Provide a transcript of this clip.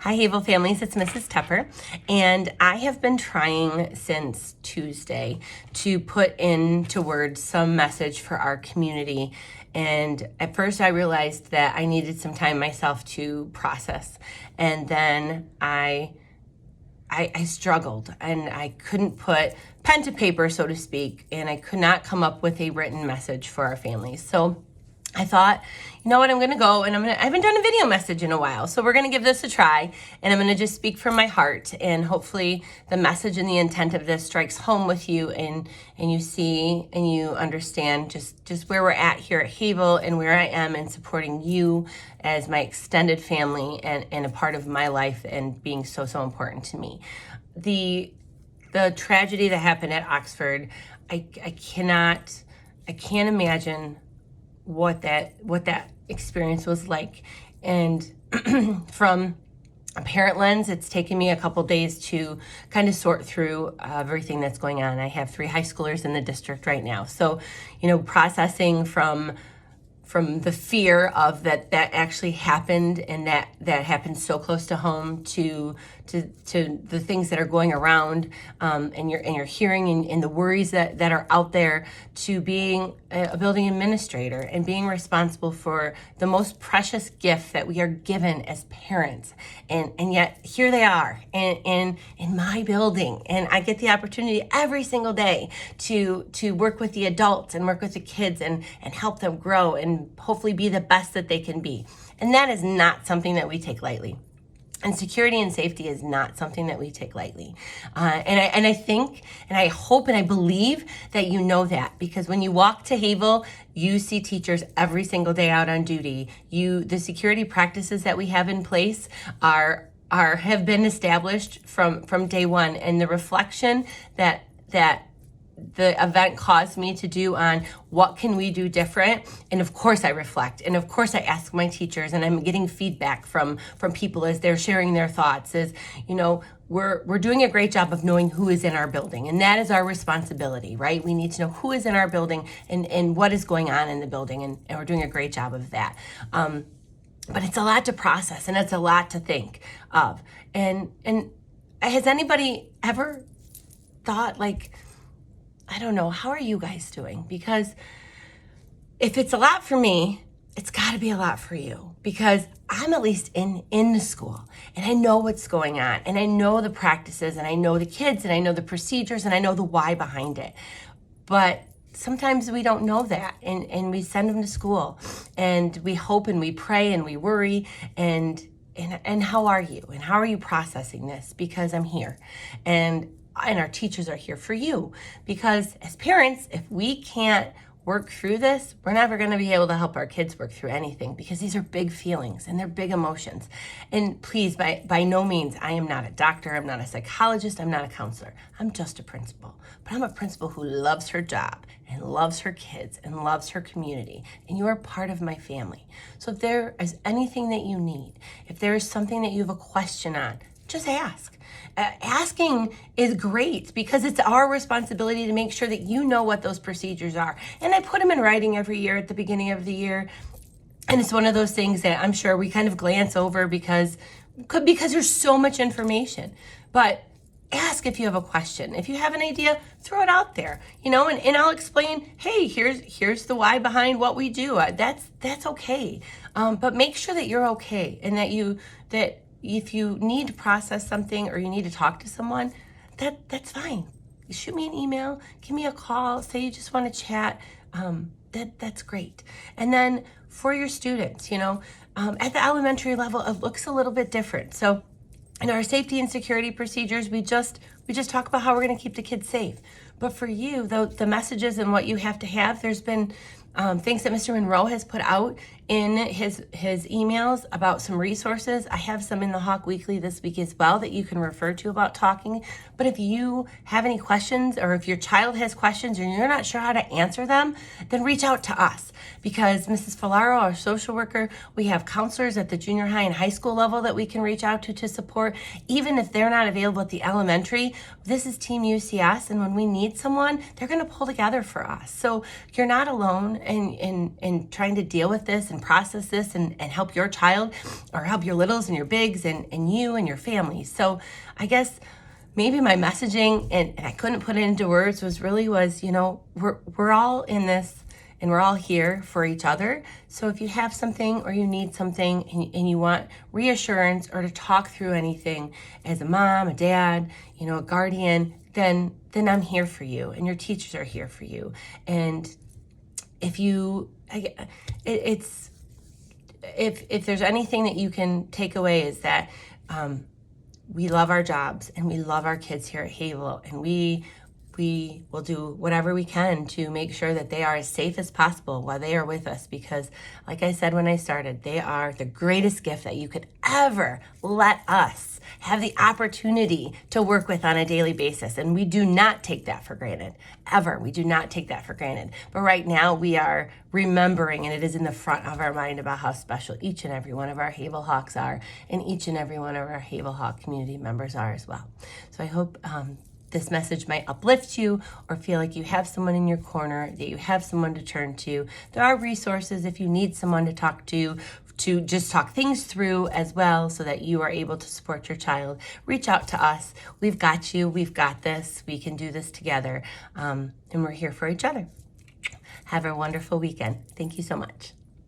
Hi, Havel families. It's Mrs. Tepper, and I have been trying since Tuesday to put into words some message for our community. And at first, I realized that I needed some time myself to process, and then I struggled, and I couldn't put pen to paper, so to speak, and I could not come up with a written message for our families. So I thought, you know what, I'm gonna go and I haven't done a video message in a while, so we're gonna give this a try, and I'm gonna just speak from my heart, and hopefully the message and the intent of this strikes home with you, and you see and you understand just where we're at here at Havel and where I am in supporting you as my extended family and a part of my life and being so important to me. The tragedy that happened at Oxford, I can't imagine what that experience was like. And from a parent lens, it's taken me a couple days to kind of sort through everything that's going on. I have 3 high schoolers in the district right now. So, processing from the fear of that actually happened, and that happened so close to home, to the things that are going around, and you're hearing and the worries that are out there, to being a building administrator and being responsible for the most precious gift that we are given as parents, and yet here they are in my building, and I get the opportunity every single day to work with the adults and work with the kids and help them grow and hopefully be the best that they can be. And that is not something that we take lightly. And security and safety is not something that we take lightly. And I think, and I hope, and I believe that you know that, because when you walk to Havel, you see teachers every single day out on duty. The security practices that we have in place have been established from day one, and the reflection that the event caused me to do on what can we do different. And of course I reflect, and of course I ask my teachers, and I'm getting feedback from people as they're sharing their thoughts, as we're doing a great job of knowing who is in our building, and that is our responsibility, right? We need to know who is in our building and what is going on in the building, and we're doing a great job of that. But it's a lot to process, and it's a lot to think of. And has anybody ever thought, like, I don't know, how are you guys doing? Because if it's a lot for me, it's got to be a lot for you, because I'm at least in the school, and I know what's going on, and I know the practices, and I know the kids, and I know the procedures, and I know the why behind it. But sometimes we don't know that, and we send them to school, and we hope and we pray and we worry, and how are you? And how are you processing this? Because I'm here, and our teachers are here for you, because as parents, if we can't work through this, we're never going to be able to help our kids work through anything, because these are big feelings and they're big emotions. And please, by no means, I am not a doctor, I'm not a psychologist, I'm not a counselor. I'm just a principal. But I'm a principal who loves her job and loves her kids and loves her community, and you are part of my family. So if there is anything that you need, if there is something that you have a question on, just ask. Asking is great, because it's our responsibility to make sure that you know what those procedures are. And I put them in writing every year at the beginning of the year. And it's one of those things that I'm sure we kind of glance over because there's so much information. But ask if you have a question. If you have an idea, throw it out there, and I'll explain, hey, here's the why behind what we do. That's okay. But make sure that you're okay, and that if you need to process something or you need to talk to someone, that's fine. Shoot me an email, give me a call, say you just want to chat. That's great. And then for your students, at the elementary level, it looks a little bit different. So in our safety and security procedures, we just talk about how we're going to keep the kids safe. But for you, the messages and what you have to have, there's been things that Mr. Monroe has put out in his emails about some resources. I have some in the Hawk Weekly this week as well that you can refer to about talking. But if you have any questions, or if your child has questions and you're not sure how to answer them, then reach out to us, because Mrs. Falaro, our social worker, we have counselors at the junior high and high school level that we can reach out to support. Even if they're not available at the elementary, this is Team UCS, and when we need someone, they're going to pull together for us. So you're not alone in trying to deal with this and process this and help your child or help your littles and your bigs and you and your family. So I guess maybe my messaging, and I couldn't put it into words, was, you know, we're all in this and we're all here for each other. So if you have something or you need something and you want reassurance or to talk through anything as a mom, a dad, you know, a guardian, then I'm here for you, and your teachers are here for you. And if there's anything that you can take away is that we love our jobs and we love our kids here at Havel, and we will do whatever we can to make sure that they are as safe as possible while they are with us, because like I said when I started, they are the greatest gift that you could ever let us have the opportunity to work with on a daily basis. And we do not take that for granted, ever. We do not take that for granted. But right now we are remembering, and it is in the front of our mind, about how special each and every one of our Havel Hawks are, and each and every one of our Havel Hawk community members are as well. So I hope this message might uplift you or feel like you have someone in your corner, that you have someone to turn to. There are resources if you need someone to talk to just talk things through as well, so that you are able to support your child. Reach out to us. We've got you. We've got this. We can do this together. And we're here for each other. Have a wonderful weekend. Thank you so much.